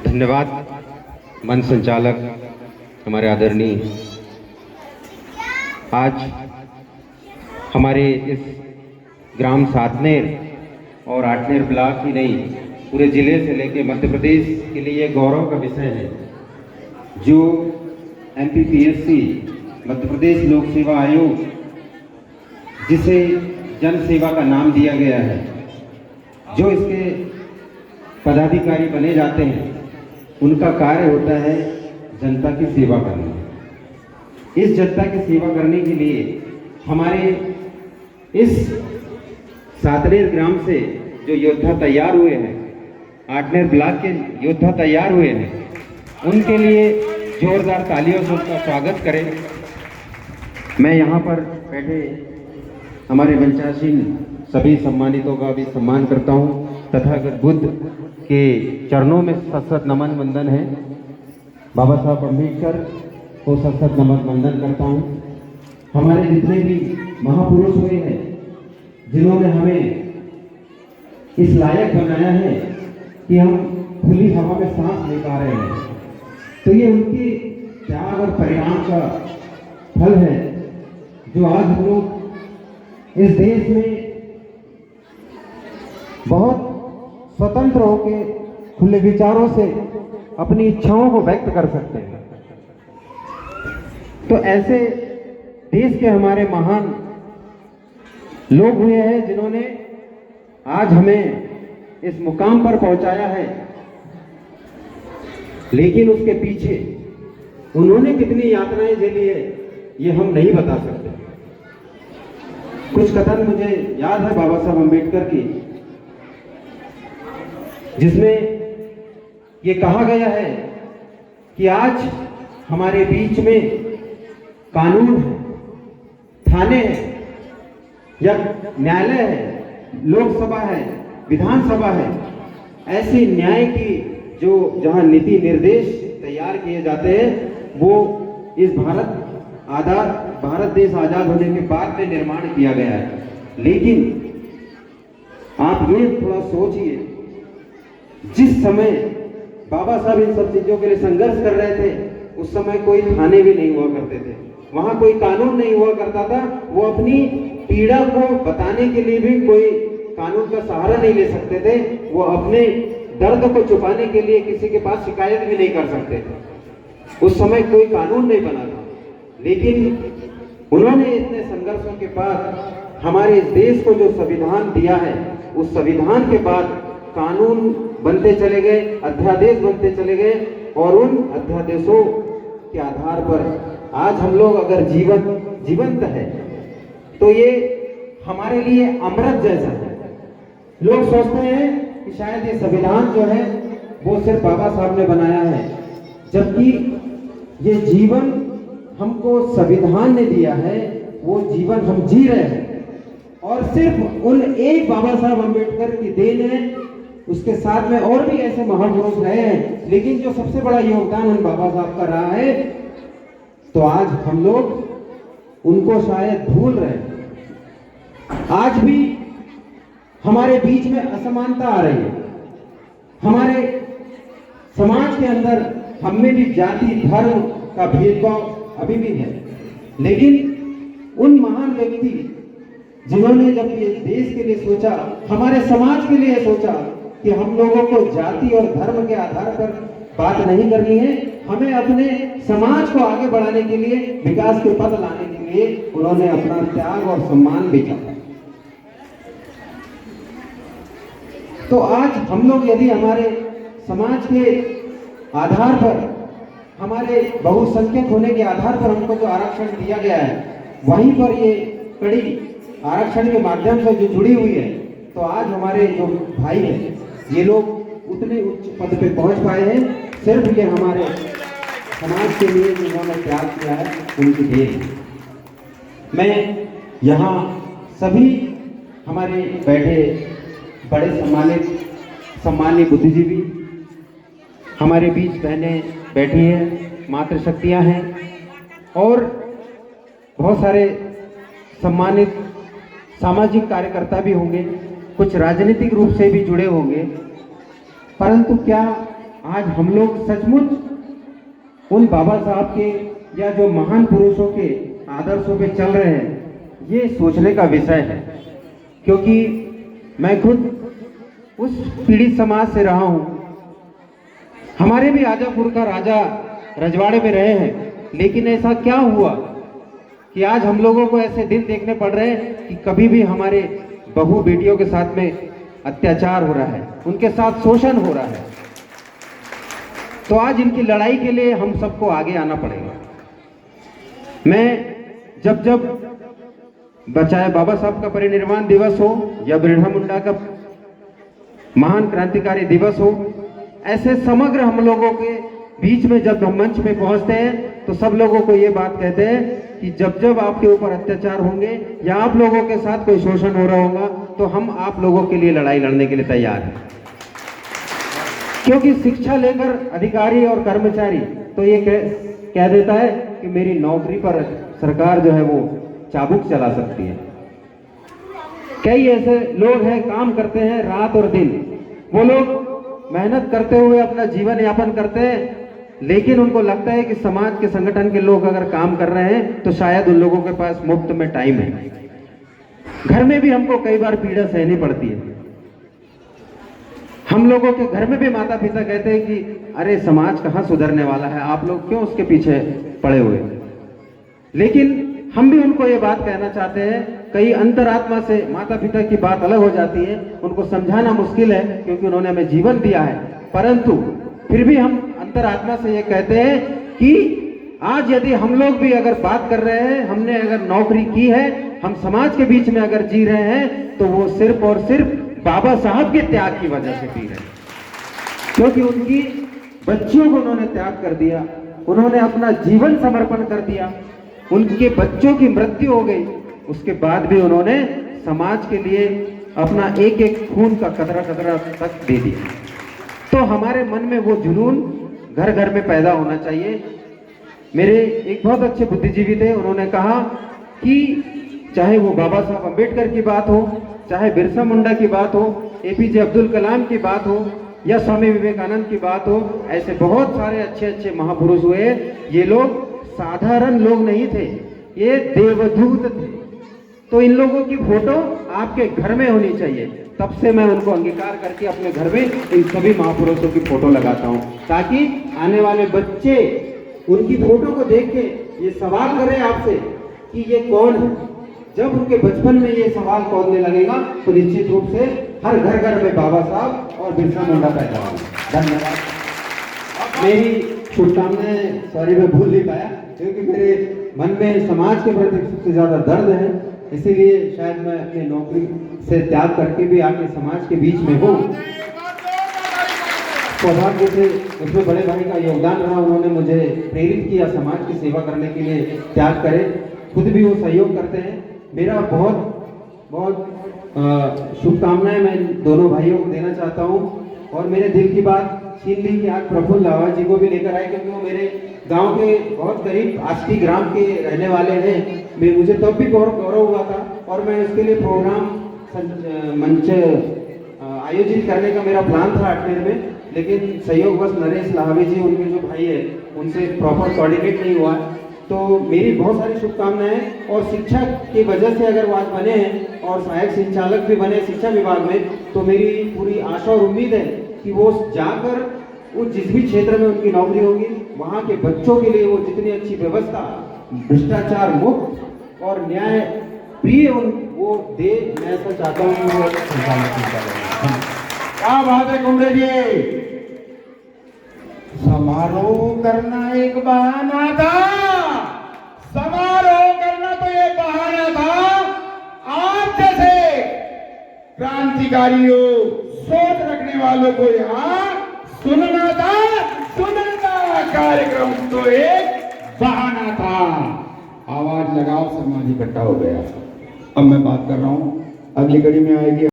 धन्यवाद मंच संचालक हमारे आदरणीय। आज हमारे इस ग्राम सातनेर और आठनेर ब्लॉक ही नहीं, पूरे जिले से लेकर मध्य प्रदेश के लिए गौरव का विषय है जो MPPSC मध्य प्रदेश लोक सेवा आयोग, जिसे जन सेवा का नाम दिया गया है, जो इसके पदाधिकारी बने जाते हैं, उनका कार्य होता है जनता की सेवा करना। इस जनता की सेवा करने के लिए हमारे इस सातनेर ग्राम से जो योद्धा तैयार हुए हैं, आठनेर ब्लॉक के योद्धा तैयार हुए हैं, उनके लिए जोरदार तालियों से उनका स्वागत करें। मैं यहाँ पर बैठे हमारे मंचासीन सभी सम्मानितों का भी सम्मान करता हूँ। तथागत बुद्ध के चरणों में सत नमन वंदन है। बाबा साहब अम्बेडकर को सत नमन वंदन करता हूँ। हमारे जितने भी महापुरुष हुए हैं, जिन्होंने हमें इस लायक बनाया है कि हम खुली हवा में सांस ले पा रहे हैं, तो ये उनके त्याग और परिणाम का फल है जो आज हम लोग इस देश में बहुत स्वतंत्र होकर खुले विचारों से अपनी इच्छाओं को व्यक्त कर सकते हैं। तो ऐसे देश के हमारे महान लोग हुए हैं जिन्होंने आज हमें इस मुकाम पर पहुंचाया है, लेकिन उसके पीछे उन्होंने कितनी यातनाएं झेली है ये हम नहीं बता सकते। कुछ कथन मुझे याद है बाबा साहब अम्बेडकर की, जिसमें ये कहा गया है कि आज हमारे बीच में कानून है, थाने हैं या न्यायालय है, लोकसभा है, विधानसभा है, ऐसी न्याय की जो जहां नीति निर्देश तैयार किए जाते हैं, वो इस भारत देश आजाद होने के बाद में निर्माण किया गया है। लेकिन आप ये थोड़ा सोचिए, जिस समय बाबा साहब इन सब चीजों के लिए संघर्ष कर रहे थे, उस समय कोई थाने भी नहीं हुआ करते थे, वहां कोई कानून नहीं हुआ करता था। वो अपनी पीड़ा को बताने के लिए भी कोई कानून का सहारा नहीं ले सकते थे। वो अपने दर्द को छुपाने के लिए किसी के पास शिकायत भी नहीं कर सकते थे। उस समय कोई कानून नहीं बना था, लेकिन उन्होंने इतने संघर्षों के बाद हमारे इस देश को जो संविधान दिया है, उस संविधान के बाद कानून बनते चले गए, अध्यादेश बनते चले गए, और उन अध्यादेशों के आधार पर आज हम लोग अगर जीवंत है तो ये हमारे लिए अमृत जैसा है। लोग सोचते हैं कि शायद ये संविधान जो है वो सिर्फ बाबा साहब ने बनाया है, जबकि ये जीवन हमको संविधान ने दिया है, वो जीवन हम जी रहे हैं, और सिर्फ उन एक बाबा साहब अम्बेडकर की देन है। उसके साथ में और भी ऐसे महापुरुष रहे हैं, लेकिन जो सबसे बड़ा योगदान उन बाबा साहब का रहा है, तो आज हम लोग उनको शायद भूल रहे हैं। आज भी हमारे बीच में असमानता आ रही है। हमारे समाज के अंदर हम में भी जाति धर्म का भेदभाव अभी भी है, लेकिन उन महान व्यक्ति जिन्होंने जब ये देश के लिए सोचा, हमारे समाज के लिए सोचा कि हम लोगों को जाति और धर्म के आधार पर बात नहीं करनी है, हमें अपने समाज को आगे बढ़ाने के लिए, विकास के पथ लाने के लिए उन्होंने अपना त्याग और सम्मान बेचा। तो आज हम लोग यदि हमारे समाज के आधार पर, हमारे बहुसंख्यक होने के आधार पर हमको जो आरक्षण दिया गया है, वहीं पर ये कड़ी आरक्षण के माध्यम से जो जुड़ी हुई है, तो आज हमारे जो भाई हैं, ये लोग उतने उच्च पद पे पहुंच पाए हैं, सिर्फ ये हमारे समाज के लिए जिन्होंने त्याग किया है, उनकी देन। मैं यहाँ सभी हमारे बैठे बड़े सम्मानित बुद्धिजीवी, हमारे बीच बहनें बैठी हैं, मातृशक्तियाँ हैं, और बहुत सारे सम्मानित सामाजिक कार्यकर्ता भी होंगे, कुछ राजनीतिक रूप से भी जुड़े होंगे, परंतु क्या आज हम लोग सचमुच उन बाबा साहब के या जो महान पुरुषों के आदर्शों पे चल रहे हैं, ये सोचने का विषय है। क्योंकि मैं खुद उस पीड़ित समाज से रहा हूं। हमारे भी आजापुर का राजा रजवाड़े में रहे हैं, लेकिन ऐसा क्या हुआ कि आज हम लोगों को ऐसे दिन देखने पड़ रहे हैं कि कभी भी हमारे बहू बेटियों के साथ में अत्याचार हो रहा है, उनके साथ शोषण हो रहा है। तो आज इनकी लड़ाई के लिए हम सबको आगे आना पड़ेगा। मैं जब चाहे बाबा साहब का परिनिर्वाण दिवस हो या बिरसा मुंडा का महान क्रांतिकारी दिवस हो, ऐसे समग्र हम लोगों के बीच में जब हम मंच पे पहुंचते हैं तो सब लोगों को ये बात कहते हैं कि जब आपके ऊपर अत्याचार होंगे या आप लोगों के साथ कोई शोषण हो रहा होगा तो हम आप लोगों के लिए लड़ाई लड़ने के लिए तैयार हैं। क्योंकि शिक्षा लेकर अधिकारी और कर्मचारी तो ये कह देता है कि मेरी नौकरी पर सरकार जो है वो चाबुक चला सकती है। कई ऐसे लोग हैं, काम करते हैं रात और दिन, वो लोग मेहनत करते हुए अपना जीवन यापन करते हैं, लेकिन उनको लगता है कि समाज के संगठन के लोग अगर काम कर रहे हैं तो शायद उन लोगों के पास मुफ्त में टाइम है। घर में भी हमको कई बार पीड़ा सहनी पड़ती है। हम लोगों के घर में भी माता पिता कहते हैं कि अरे समाज कहाँ सुधरने वाला है, आप लोग क्यों उसके पीछे पड़े हुए। लेकिन हम भी उनको ये बात कहना चाहते हैं, कई अंतरात्मा से माता पिता की बात अलग हो जाती है, उनको समझाना मुश्किल है क्योंकि उन्होंने हमें जीवन दिया है, परंतु फिर भी हम अंतरात्मा से ये कहते हैं कि आज यदि हम लोग भी अगर बात कर रहे हैं, हमने अगर नौकरी की है, हम समाज के बीच में अगर जी रहे हैं तो वो सिर्फ और सिर्फ बाबा साहब के त्याग की वजह से जी रहे हैं। क्योंकि उनकी बच्चियों को उन्होंने त्याग कर दिया, उन्होंने अपना जीवन समर्पण कर दिया, उनके बच्चों की मृत्यु हो गई, उसके बाद भी उन्होंने समाज के लिए अपना एक एक खून का कतरा कतरा तक दे दिया। तो हमारे मन में वो जुनून घर घर में पैदा होना चाहिए। मेरे एक बहुत अच्छे बुद्धिजीवी थे, उन्होंने कहा कि चाहे वो बाबा साहब अम्बेडकर की बात हो, चाहे बिरसा मुंडा की बात हो, एपीजे अब्दुल कलाम की बात हो या स्वामी विवेकानंद की बात हो, ऐसे बहुत सारे अच्छे अच्छे महापुरुष हुए। ये लोग साधारण लोग नहीं थे, ये देवदूत थे। तो इन लोगों की फोटो आपके घर में होनी चाहिए। तब से मैं उनको अंगीकार करके अपने घर में इन सभी महापुरुषों की फोटो लगाता हूं, ताकि आने वाले बच्चे उनकी फोटो को देख के ये सवाल करें आपसे कि ये कौन है। जब उनके बचपन में ये सवाल कौन लगेगा तो निश्चित रूप से हर घर घर में बाबा साहब और बिरसा मुंडा पैदा होंगे। धन्यवाद। मेरी शुभकामनाएं, सॉरी मैं भूल नहीं पाया क्योंकि मेरे मन में समाज के प्रति सबसे ज्यादा दर्द है, इसीलिए शायद मैं अपनी नौकरी से त्याग करके भी आके समाज के बीच में हूँ। सौभाग्य से उसमें बड़े भाई का योगदान रहा, उन्होंने मुझे प्रेरित किया समाज की सेवा करने के लिए त्याग करें, खुद भी वो सहयोग करते हैं। मेरा बहुत बहुत शुभकामनाएं मैं दोनों भाइयों को देना चाहता हूँ। और मेरे दिल की बात छीन ली कि आज प्रफुल्ल लावा जी को भी लेकर आए, क्योंकि वो मेरे गांव के बहुत करीब आष्टी ग्राम के रहने वाले हैं। मुझे तब भी बहुत गौरव हुआ था और मैं इसके लिए प्रोग्राम मंच आयोजित करने का मेरा प्लान था अटनेर में, लेकिन सहयोगवश नरेश लाहवी जी, उनके जो भाई है, उनसे प्रॉपर कोऑर्डिनेट नहीं हुआ। तो मेरी बहुत सारी शुभकामनाएं। और शिक्षा की वजह से अगर वो आज बने हैं और सहायक संचालक भी बने शिक्षा विभाग में, तो मेरी पूरी आशा और उम्मीद है कि वो जाकर वो जिस भी क्षेत्र में उनकी नौकरी होगी, वहाँ के बच्चों के लिए वो जितनी अच्छी व्यवस्था, भ्रष्टाचार मुक्त और न्याय प्रिय वो दे। मैं ऐसा चाहता हूँ कि वो क्या बात है कुंबड़े जी। समारोह करना एक बहाना था, समारोह करना तो ये बहाना था। आप जैसे क्रांतिकारियों, सोच रखने वालों को यहाँ सुनना था, कार्यक्रम तो एक बहाना था। आवाज लगाओ, समाज इकट्ठा हो गया। अब मैं बात कर रहा हूं, अगली कड़ी में आएगी